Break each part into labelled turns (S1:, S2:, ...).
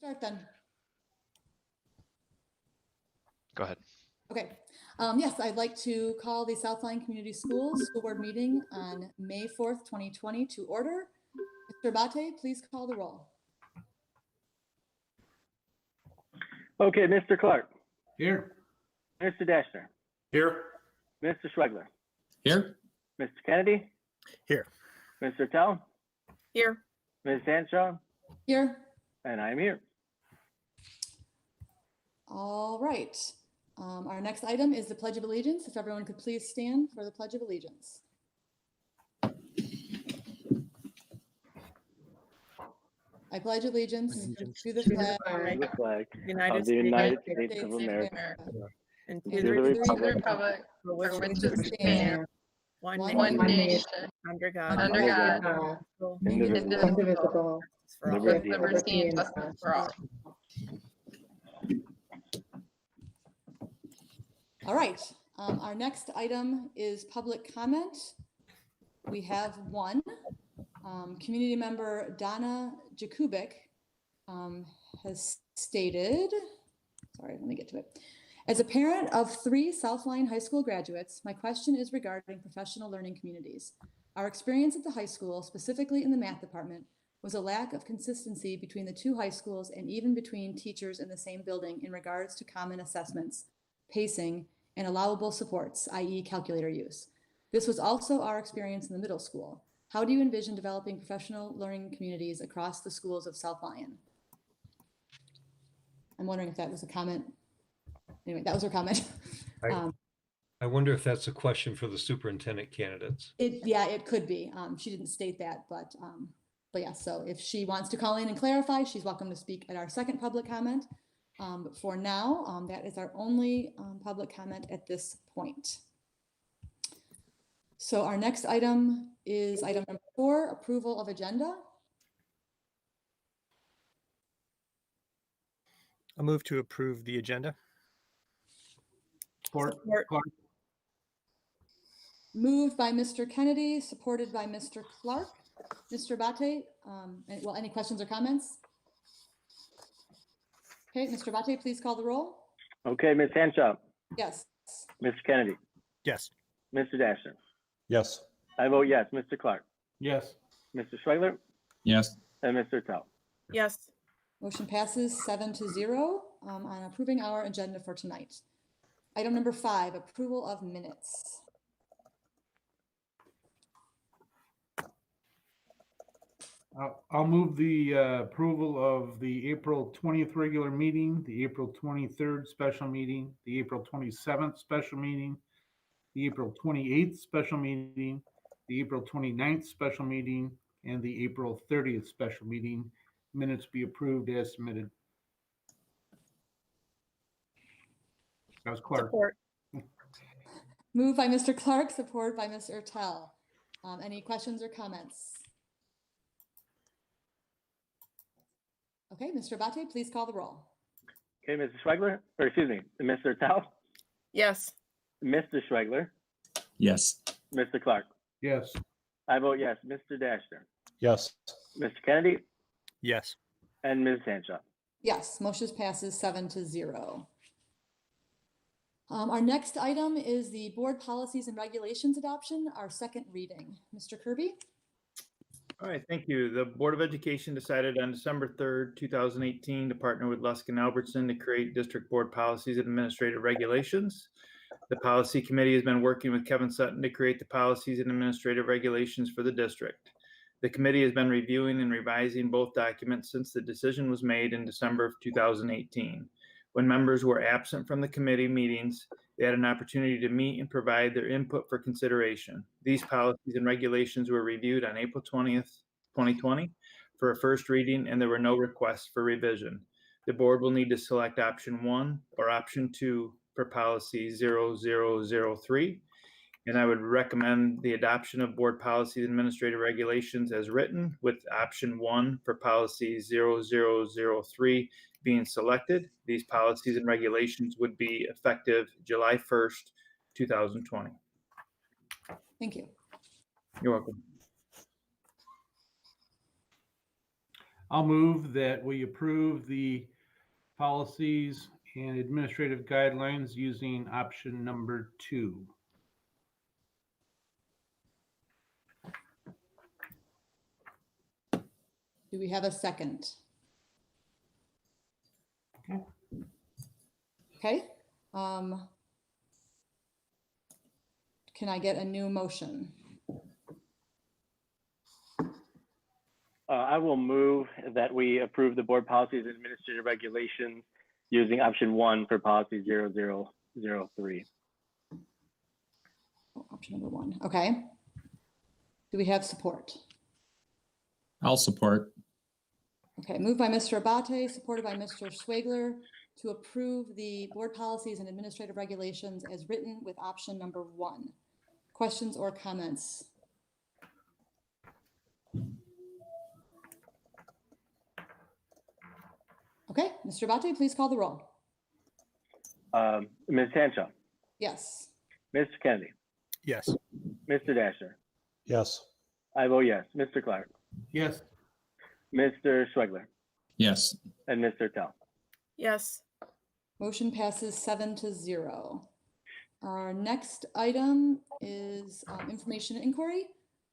S1: Start then.
S2: Go ahead.
S1: Okay. Yes, I'd like to call the Southline Community Schools School Board meeting on May 4th, 2020 to order. Mr. Abate, please call the roll.
S3: Okay, Mr. Clark.
S4: Here.
S3: Mr. Dashner.
S4: Here.
S3: Mr. Schwegler.
S4: Here.
S3: Mr. Kennedy.
S4: Here.
S3: Mr. Tell.
S5: Here.
S3: Ms. Hanshaw.
S1: Here.
S3: And I'm here.
S1: All right. Our next item is the Pledge of Allegiance. If everyone could please stand for the Pledge of Allegiance. I pledge allegiance to the flag
S3: The flag
S5: United
S3: of the United States of America
S5: and
S3: and
S5: to
S3: to the
S5: the
S3: republic
S5: for
S1: for
S5: which
S1: which
S5: it
S1: it
S5: stands,
S1: stands,
S5: one
S1: one
S5: nation, under God,
S3: under God,
S5: indivisible, for all.
S3: Liberty and
S6: Liberty and justice for all.
S1: All right. Our next item is public comment. We have one. Community member Donna Jakubik has stated, sorry, let me get to it. As a parent of 3 Southline High School graduates, my question is regarding professional learning communities. Our experience at the high school, specifically in the math department, was a lack of consistency between the 2 high schools and even between teachers in the same building in regards to common assessments, pacing, and allowable supports, i.e. calculator use. This was also our experience in the middle school. How do you envision developing professional learning communities across the schools of South Lyon? I'm wondering if that was a comment. Anyway, that was her comment.
S7: I wonder if that's a question for the superintendent candidates.
S1: Yeah, it could be. She didn't state that, but yeah, so if she wants to call in and clarify, she's welcome to speak at our second public comment. But for now, that is our only public comment at this point. So our next item is item number 4, approval of agenda.
S8: I'll move to approve the agenda.
S4: Support.
S1: Moved by Mr. Kennedy, supported by Mr. Clark. Mr. Abate, well, any questions or comments? Okay, Mr. Abate, please call the roll.
S3: Okay, Ms. Hanshaw.
S1: Yes.
S3: Mr. Kennedy.
S8: Yes.
S3: Mr. Dashner.
S4: Yes.
S3: I vote yes. Mr. Clark.
S4: Yes.
S3: Mr. Schwegler.
S4: Yes.
S3: And Mr. Tell.
S5: Yes.
S1: Motion passes 7-0 on approving our agenda for tonight. Item number 5, approval of minutes.
S4: I'll move the approval of the April 20th regular meeting, the April 23rd special meeting, the April 27th special meeting, the April 28th special meeting, the April 29th special meeting, and the April 30th special meeting. Minutes be approved as submitted. That was Clark.
S5: Support.
S1: Moved by Mr. Clark, supported by Mr. Tell. Any questions or comments? Okay, Mr. Abate, please call the roll.
S3: Okay, Mr. Schwegler, or excuse me, Mr. Tell.
S5: Yes.
S3: Mr. Schwegler.
S4: Yes.
S3: Mr. Clark.
S4: Yes.
S3: I vote yes. Mr. Dashner.
S4: Yes.
S3: Mr. Kennedy.
S8: Yes.
S3: And Ms. Hanshaw.
S1: Yes, motion passes 7-0. Our next item is the board policies and regulations adoption, our second reading. Mr. Kirby?
S9: All right, thank you. The Board of Education decided on December 3rd, 2018 to partner with Luskin Albertson to create district board policies and administrative regulations. The policy committee has been working with Kevin Sutton to create the policies and administrative regulations for the district. The committee has been reviewing and revising both documents since the decision was made in December of 2018. When members were absent from the committee meetings, they had an opportunity to meet and provide their input for consideration. These policies and regulations were reviewed on April 20th, 2020 for a first reading, and there were no requests for revision. The board will need to select option 1 or option 2 for policy 0003. And I would recommend the adoption of board policies and administrative regulations as written, with option 1 for policy 0003 being selected. These policies and regulations would be effective July 1st, 2020.
S1: Thank you.
S9: You're welcome.
S4: I'll move that we approve the policies and administrative guidelines using option number 2.
S1: Do we have a second?
S4: Okay.
S1: Okay. Can I get a new motion?
S3: I will move that we approve the board policies and administrative regulations using option 1 for policy 0003.
S1: Oh, option number 1. Okay. Do we have support?
S2: I'll support.
S1: Okay, moved by Mr. Abate, supported by Mr. Swagler to approve the board policies and administrative regulations as written with option number 1. Questions or comments? Okay, Mr. Abate, please call the roll.
S3: Ms. Hanshaw,
S1: Yes.
S3: Mr. Kennedy,
S8: Yes.
S3: Mr. Dasher,
S7: Yes.
S3: I vote yes. Mr. Clark,
S4: Yes.
S3: Mr. Schwegler,
S2: Yes.
S3: and Mr. Tell.
S5: Yes.
S1: Motion passes 7-0. Our next item is information and inquiry.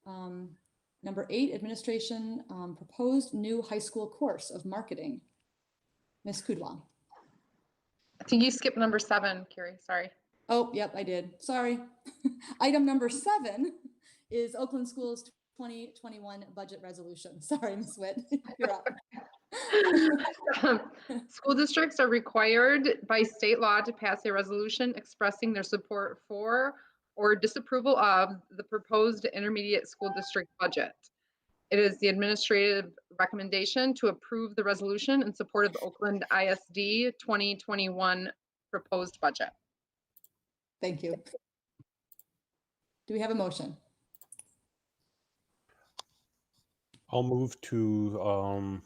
S1: Number 8, administration proposed new high school course of marketing. Ms. Kudwa.
S6: I think you skipped number 7, Carrie, sorry.
S1: Oh, yep, I did. Sorry. Item number 7 is Oakland Schools 2021 budget resolution. Sorry, Ms. Witt, you're up.
S6: School districts are required by state law to pass a resolution expressing their support for or disapproval of the proposed intermediate school district budget. It is the administrative recommendation to approve the resolution in support of the Oakland ISD 2021 proposed budget.
S1: Thank you. Do we have a motion?
S10: I'll move to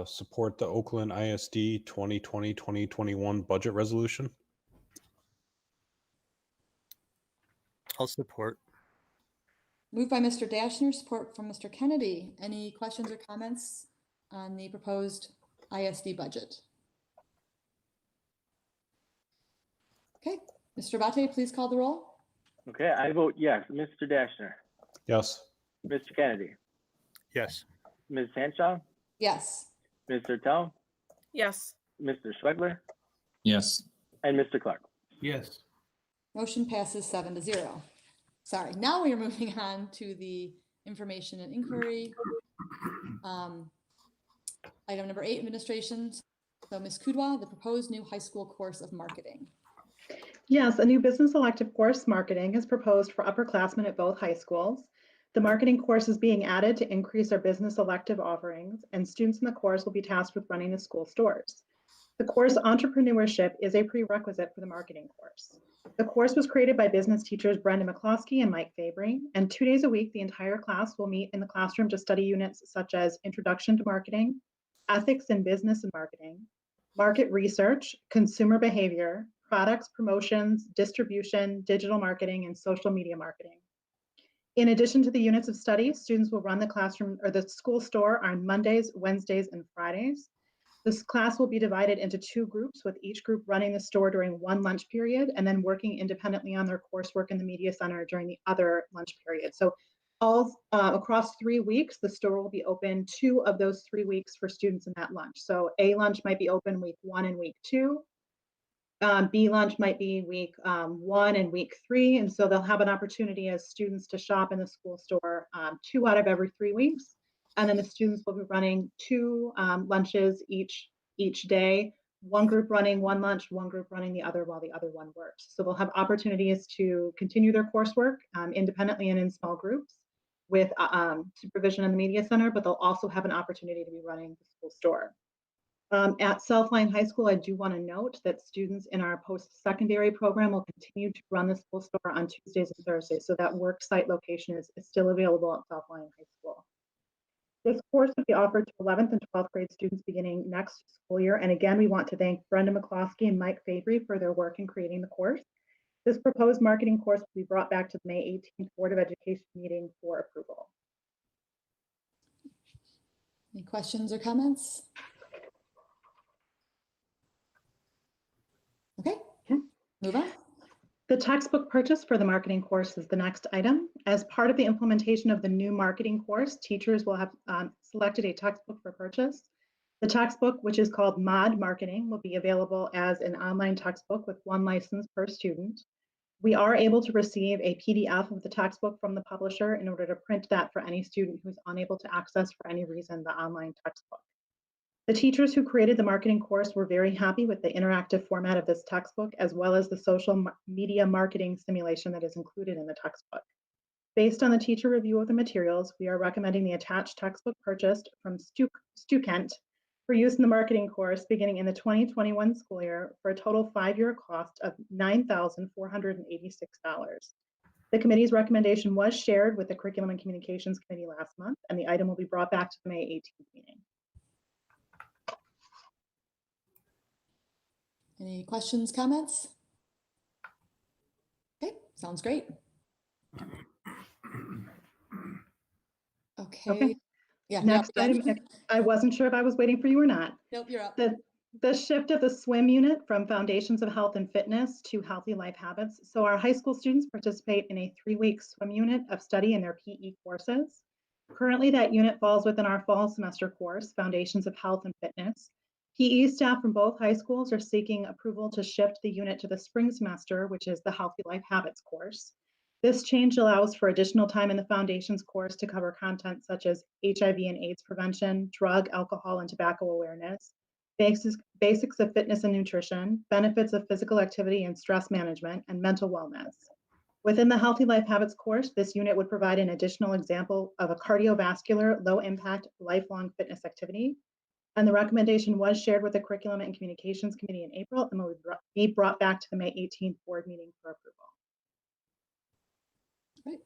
S10: support the Oakland ISD 2020-2021 budget resolution.
S8: I'll support.
S1: Moved by Mr. Dashner, support from Mr. Kennedy. Any questions or comments on the proposed ISD budget? Okay, Mr. Abate, please call the roll.
S3: Okay, I vote yes. Mr. Dashner,
S10: Yes.
S3: Mr. Kennedy,
S8: Yes.
S3: Ms. Hanshaw,
S1: Yes.
S3: Mr. Tell,
S5: Yes.
S3: Mr. Schwegler,
S2: Yes.
S3: and Mr. Clark.
S4: Yes.
S1: Motion passes 7-0. Sorry, now we are moving on to the information and inquiry. Item number 8, administration. So Ms. Kudwa, the proposed new high school course of marketing.
S11: Yes, a new business elective course, marketing, is proposed for upperclassmen at both high schools. The marketing course is being added to increase our business elective offerings, and students in the course will be tasked with running the school stores. The course entrepreneurship is a prerequisite for the marketing course. The course was created by business teachers Brenda McCloskey and Mike Fabry, and 2 days a week, the entire class will meet in the classroom to study units such as Introduction to Marketing, Ethics in Business and Marketing, Market Research, Consumer Behavior, Products, Promotions, Distribution, Digital Marketing, and Social Media Marketing. In addition to the units of study, students will run the classroom or the school store on Mondays, Wednesdays, and Fridays. This class will be divided into 2 groups, with each group running the store during one lunch period and then working independently on their coursework in the media center during the other lunch period. So all across 3 weeks, the store will be open 2 of those 3 weeks for students in that lunch. So A lunch might be open week 1 and week 2. B lunch might be week 1 and week 3. And so they'll have an opportunity as students to shop in the school store 2 out of every 3 weeks. And then the students will be running 2 lunches each day, one group running one lunch, one group running the other while the other one works. So they'll have opportunities to continue their coursework independently and in small groups with supervision in the media center, but they'll also have an opportunity to be running the school store. At Southline High School, I do want to note that students in our post-secondary program will continue to run the school store on Tuesdays and Thursdays. So that work site location is still available at Southline High School. This course will be offered to 11th and 12th grade students beginning next school year. And again, we want to thank Brenda McCloskey and Mike Fabry for their work in creating the course. This proposed marketing course will be brought back to the May 18th Board of Education meeting for approval.
S1: Any questions or comments? Okay, move on.
S11: The textbook purchase for the marketing course is the next item. As part of the implementation of the new marketing course, teachers will have selected a textbook for purchase. The textbook, which is called Mod Marketing, will be available as an online textbook with one license per student. We are able to receive a PDF of the textbook from the publisher in order to print that for any student who's unable to access for any reason the online textbook. The teachers who created the marketing course were very happy with the interactive format of this textbook, as well as the social media marketing simulation that is included in the textbook. Based on the teacher review of the materials, we are recommending the attached textbook purchased from Stukent for use in the marketing course beginning in the 2021 school year for a total 5-year cost of $9,486. The committee's recommendation was shared with the Curriculum and Communications Committee last month, and the item will be brought back to the May 18th meeting.
S1: Any questions, comments? Okay, sounds great. Okay. Yeah.
S11: Next item, I wasn't sure if I was waiting for you or not.
S1: Nope, you're up.
S11: The shift of the swim unit from Foundations of Health and Fitness to Healthy Life Habits. So our high school students participate in a 3-week swim unit of study in their PE courses. Currently, that unit falls within our fall semester course, Foundations of Health and Fitness. PE staff from both high schools are seeking approval to shift the unit to the spring semester, which is the Healthy Life Habits course. This change allows for additional time in the Foundations course to cover content such as HIV and AIDS prevention, drug, alcohol, and tobacco awareness, basics of fitness and nutrition, benefits of physical activity and stress management, and mental wellness. Within the Healthy Life Habits course, this unit would provide an additional example of a cardiovascular, low-impact, lifelong fitness activity. And the recommendation was shared with the Curriculum and Communications Committee in April and will be brought back to the May 18th board meeting for approval.
S1: Right.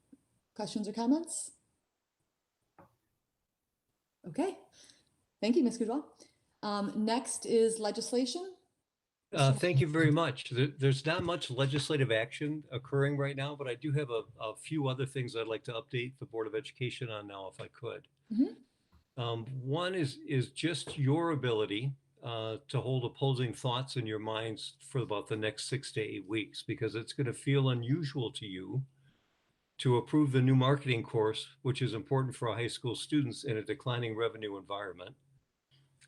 S1: Questions or comments? Okay. Thank you, Ms. Kujwa. Next is legislation.
S7: Thank you very much. There's not much legislative action occurring right now, but I do have a few other things I'd like to update the Board of Education on now, if I could. One is just your ability to hold opposing thoughts in your minds for about the next 6 to 8 weeks, because it's going to feel unusual to you to approve the new marketing course, which is important for our high school students in a declining revenue environment.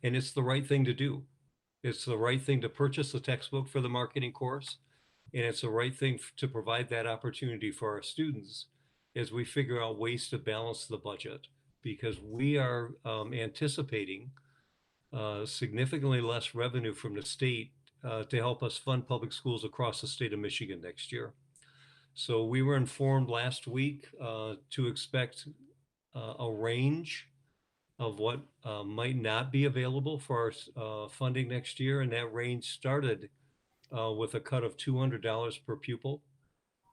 S7: And it's the right thing to do. It's the right thing to purchase the textbook for the marketing course. And it's the right thing to provide that opportunity for our students as we figure out ways to balance the budget, because we are anticipating significantly less revenue from the state to help us fund public schools across the state of Michigan next year. So we were informed last week to expect a range of what might not be available for our funding next year. And that range started with a cut of $200 per pupil,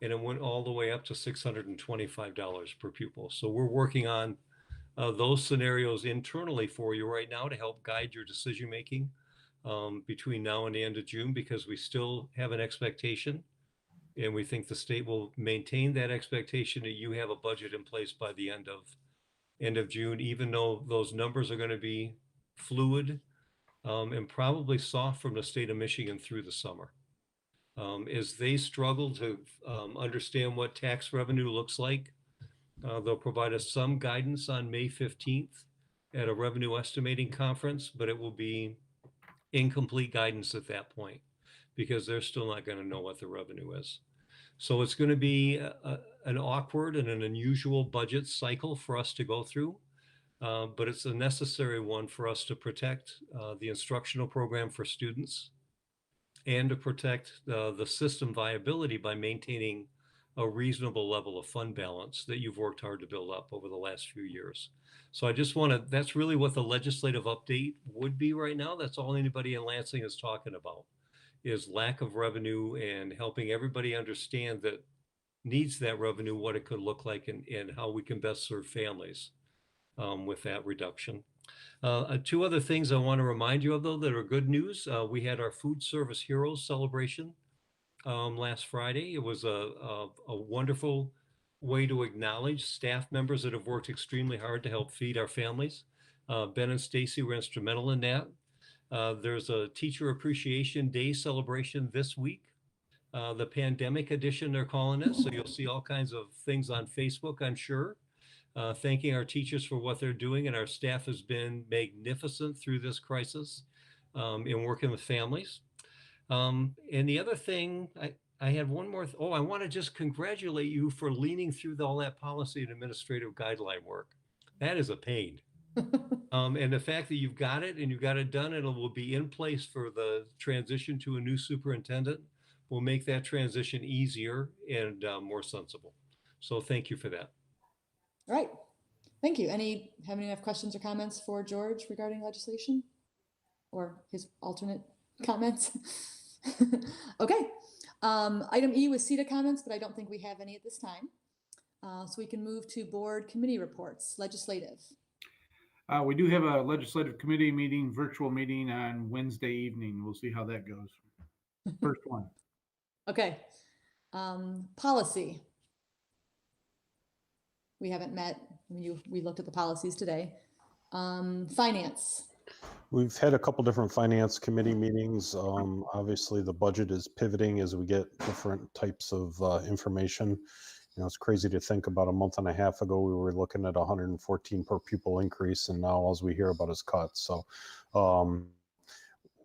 S7: and it went all the way up to $625 per pupil. So we're working on those scenarios internally for you right now to help guide your decision-making between now and the end of June, because we still have an expectation, and we think the state will maintain that expectation that you have a budget in place by the end of June, even though those numbers are going to be fluid and probably soft from the state of Michigan through the summer. As they struggle to understand what tax revenue looks like, they'll provide us some guidance on May 15th at a revenue estimating conference, but it will be incomplete guidance at that point because they're still not going to know what the revenue is. So it's going to be an awkward and an unusual budget cycle for us to go through, but it's a necessary one for us to protect the instructional program for students and to protect the system viability by maintaining a reasonable level of fund balance that you've worked hard to build up over the last few years. So I just want to, that's really what the legislative update would be right now. That's all anybody in Lansing is talking about, is lack of revenue and helping everybody understand that needs that revenue, what it could look like, and how we can best serve families with that reduction. Two other things I want to remind you of, though, that are good news. We had our Food Service Heroes celebration last Friday. It was a wonderful way to acknowledge staff members that have worked extremely hard to help feed our families Ben and Stacy were instrumental in that. There's a Teacher Appreciation Day celebration this week. The pandemic edition, they're calling it. So you'll see all kinds of things on Facebook, I'm sure. Thanking our teachers for what they're doing, and our staff has been magnificent through this crisis in working with families. And the other thing, I had one more. I want to just congratulate you for leaning through all that policy and administrative guideline work. That is a pain. And the fact that you've got it and you got it done and it will be in place for the transition to a new superintendent will make that transition easier and more sensible. So thank you for that.
S1: All right. Thank you. Have any questions or comments for George regarding legislation or his alternate comments? Okay. Item E was CETA comments, but I don't think we have any at this time. So we can move to board committee reports, legislative.
S4: We do have a legislative committee meeting, virtual meeting on Wednesday evening. We'll see how that goes. First one.
S1: Okay. Policy. We haven't met. We looked at the policies today. Finance.
S10: We've had a couple different finance committee meetings. Obviously, the budget is pivoting as we get different types of information. You know, it's crazy to think about a month and a half ago, we were looking at 114 per pupil increase, and now all we hear about is cuts. So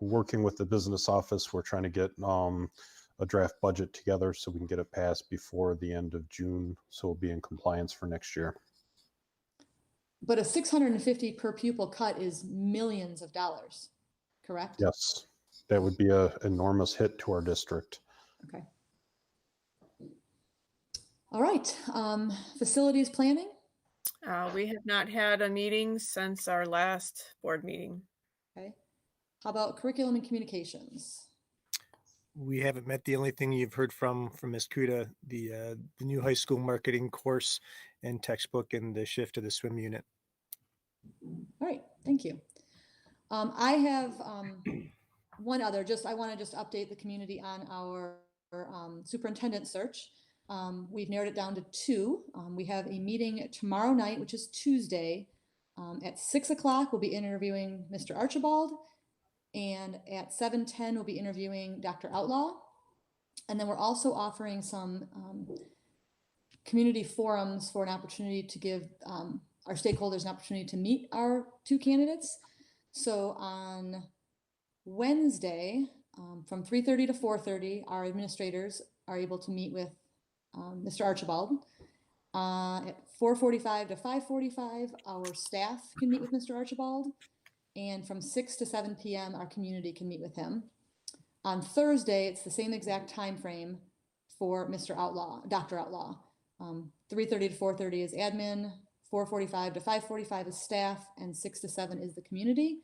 S10: working with the business office, we're trying to get a draft budget together so we can get it passed before the end of June. So we'll be in compliance for next year.
S1: But a 650 per pupil cut is millions of dollars, correct?
S10: Yes, that would be an enormous hit to our district.
S1: Okay. All right. Facilities planning.
S5: We have not had a meeting since our last board meeting.
S1: Okay. How about curriculum and communications?
S8: We haven't met. The only thing you've heard from Ms. Kuda, the new high school marketing course and textbook and the shift to the swim unit.
S1: All right, thank you. I have one other, I want to update the community on our superintendent search. We've narrowed it down to 2. We have a meeting tomorrow night, which is Tuesday, at 6 o'clock. We'll be interviewing Mr. Archibald, and at 7:10 we'll be interviewing Dr. Outlaw. And then we're also offering some community forums for an opportunity to give our stakeholders an opportunity to meet our 2 candidates. So on Wednesday, from 3:30 to 4:30, our administrators are able to meet with Mr. Archibald. At 4:45 to 5:45, our staff can meet with Mr. Archibald. And from 6 to 7 p.m., our community can meet with him. On Thursday, it's the same exact time frame for Mr. Outlaw, Dr. Outlaw. 3:30 to 4:30 is admin, 4:45 to 5:45 is staff, and 6 to 7 is the community.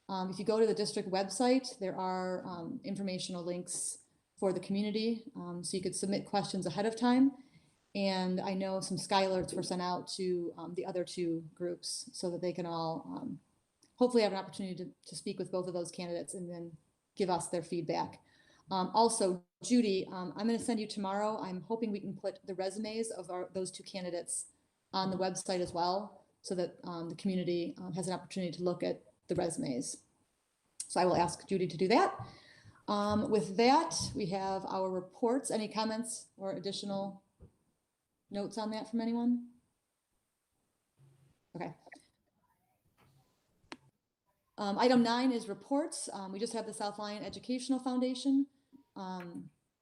S1: If you go to the district website, there are informational links for the community, so you could submit questions ahead of time. And I know some Sky Alerts were sent out to the other 2 groups so that they can all hopefully have an opportunity to speak with both of those candidates and then give us their feedback. Also, Judy, I'm going to send you tomorrow. I'm hoping we can put the resumes of those 2 candidates on the website as well, so that the community has an opportunity to look at the resumes. So I will ask Judy to do that. With that, we have our reports. Any comments or additional notes on that from anyone? Okay. Item 9 is reports. We just have the South Lyon Educational Foundation. I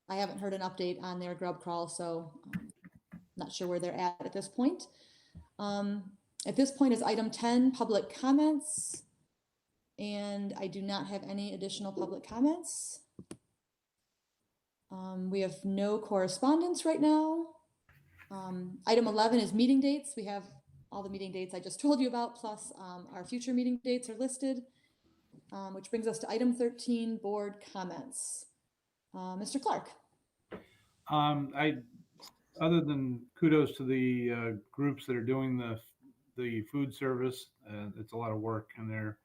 S1: haven't heard an update on their grub crawl, so not sure where they're at this point. At this point is item 10, public comments. And I do not have any additional public comments. We have no correspondence right now. Item 11 is meeting dates. We have all the meeting dates I just told you about, plus our future meeting dates are listed, which brings us to item 13, board comments. Mr. Clark.
S4: Other than kudos to the groups that are doing the food service, it's a lot of work, and they're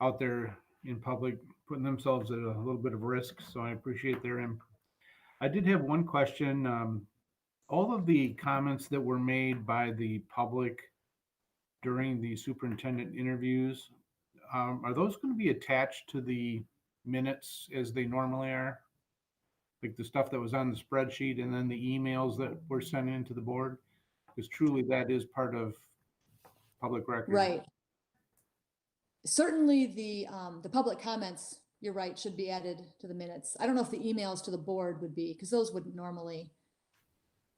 S4: out there in public putting themselves at a little bit of risk. So I appreciate their input. I did have one question. All of the comments that were made by the public during the superintendent interviews. Are those going to be attached to the minutes as they normally are? Like the stuff that was on the spreadsheet and then the emails that were sent into the board? Because truly that is part of public record.
S1: Right. Certainly the public comments, you're right, should be added to the minutes. I don't know if the emails to the board would be, because those wouldn't normally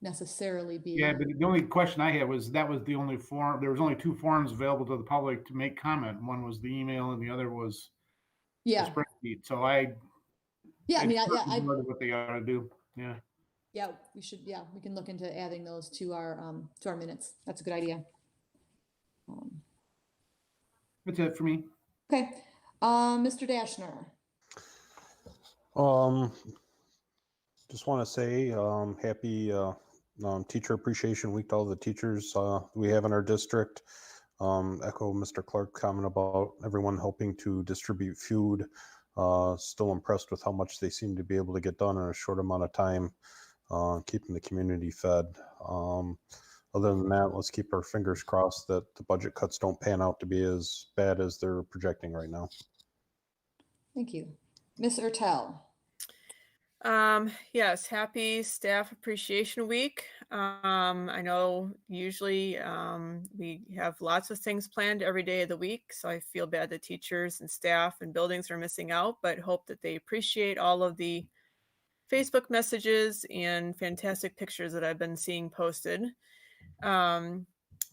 S1: necessarily be.
S4: Yeah, but the only question I had was that was the only form, there was only two forms available to the public to make comment. One was the email and the other was the
S1: Yeah,
S4: spreadsheet. So
S1: yeah, I mean,
S4: it's
S1: I
S4: part of what they ought to do. Yeah.
S1: yeah, we should, yeah, we can look into adding those to our minutes. That's a good idea.
S4: That's it for me.
S1: Okay, Mr. Dashner.
S10: Just want to say happy Teacher Appreciation Week to all the teachers we have in our district. Echo Mr. Clark's comment about everyone helping to distribute food. Still impressed with how much they seem to be able to get done in a short amount of time, keeping the community fed. Other than that, let's keep our fingers crossed that the budget cuts don't pan out to be as bad as they're projecting right now.
S1: Thank you. Ms. Ertel.
S5: Yes, happy Staff Appreciation Week. I know usually we have lots of things planned every day of the week, so I feel bad that teachers and staff and buildings are missing out, but hope that they appreciate all of the Facebook messages and fantastic pictures that I've been seeing posted. And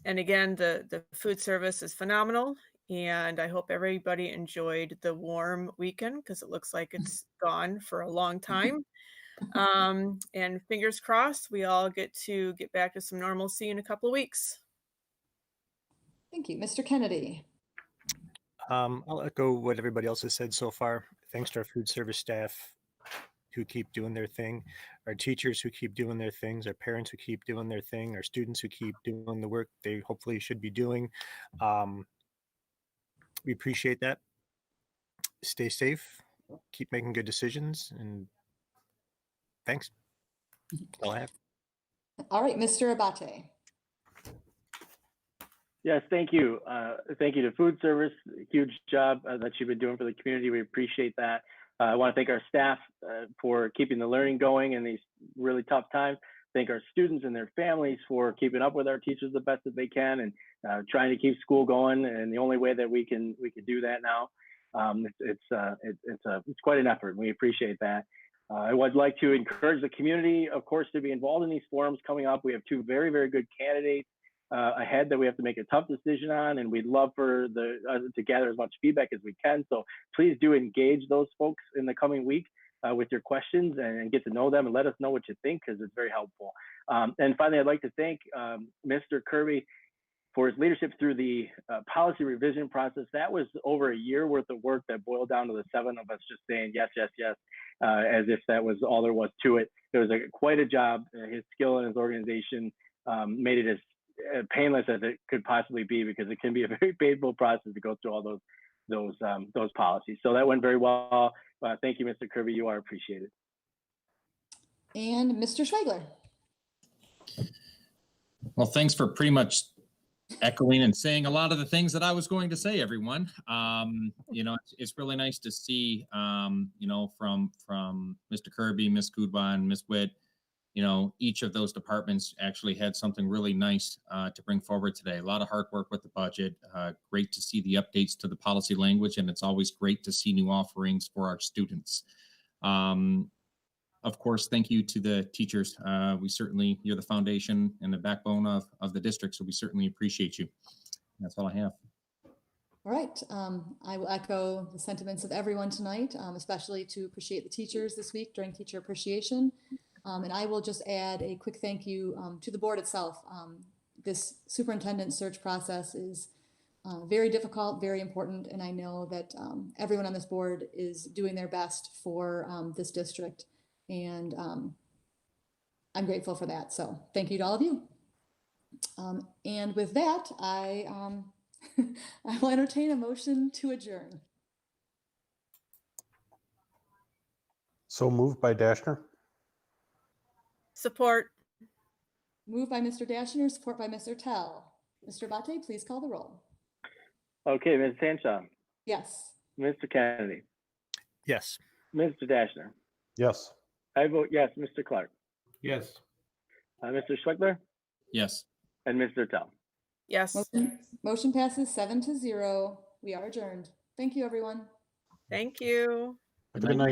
S5: again, the food service is phenomenal. And I hope everybody enjoyed the warm weekend because it looks like it's gone for a long time. And fingers crossed, we all get back to some normalcy in a couple of weeks.
S1: Thank you. Mr. Kennedy.
S8: I'll echo what everybody else has said so far. Thanks to our food service staff who keep doing their thing, our teachers who keep doing their things, our parents who keep doing their thing, our students who keep doing the work they hopefully should be doing. We appreciate that. Stay safe, keep making good decisions, and thanks. That's all I have.
S1: All right, Mr. Abate.
S3: Yes, thank you. Thank you to food service. Huge job that you've been doing for the community. We appreciate that. I want to thank our staff for keeping the learning going in these really tough times. Thank our students and their families for keeping up with our teachers the best that they can and trying to keep school going. And the only way that we can do that now, it's quite an effort. We appreciate that. I would like to encourage the community, of course, to be involved in these forums coming up. We have two very, very good candidates ahead that we have to make a tough decision on, and we'd love for to gather as much feedback as we can. So please do engage those folks in the coming week with your questions and get to know them and let us know what you think, because it's very helpful. And finally, I'd like to thank Mr. Kirby for his leadership through the policy revision process. That was over a year worth of work that boiled down to the seven of us just saying yes, yes, yes, as if that was all there was to it. It was quite a job. His skill and his organization made it as painless as it could possibly be, because it can be a very painful process to go through all those policies. So that went very well. Thank you, Mr. Kirby. You are appreciated.
S1: And Mr. Schweigler.
S2: Well, thanks for pretty much echoing and saying a lot of the things that I was going to say, everyone. It's really nice to see, from Mr. Kirby, Ms. Kudwan, Ms. Witt, each of those departments actually had something really nice to bring forward today. A lot of hard work with the budget. Great to see the updates to the policy language, and it's always great to see new offerings for our students. Of course, thank you to the teachers. You're the foundation and the backbone of the district, so we certainly appreciate you. That's all I have.
S1: All right, I will echo the sentiments of everyone tonight, especially to appreciate the teachers this week during Teacher Appreciation. And I will just add a quick thank you to the board itself. This superintendent search process is very difficult, very important, and I know that everyone on this board is doing their best for this district, and I'm grateful for that. So thank you to all of you. And with that, I will entertain a motion to adjourn.
S10: So moved by Dashner.
S5: Support.
S1: Moved by Mr. Dashner, support by Mr. Tell. Mr. Abate, please call the roll.
S3: Okay, Ms. Sancho,
S1: Yes.
S3: Mr. Kennedy,
S8: Yes.
S3: Mr. Dashner.
S10: Yes.
S3: I vote yes, Mr. Clark,
S4: Yes.
S3: Mr. Schweckler,
S2: Yes.
S3: and Ms. Zertel.
S5: Yes,
S1: Motion passes 7-0. We are adjourned. Thank you, everyone.
S5: thank you.
S10: Have a good night.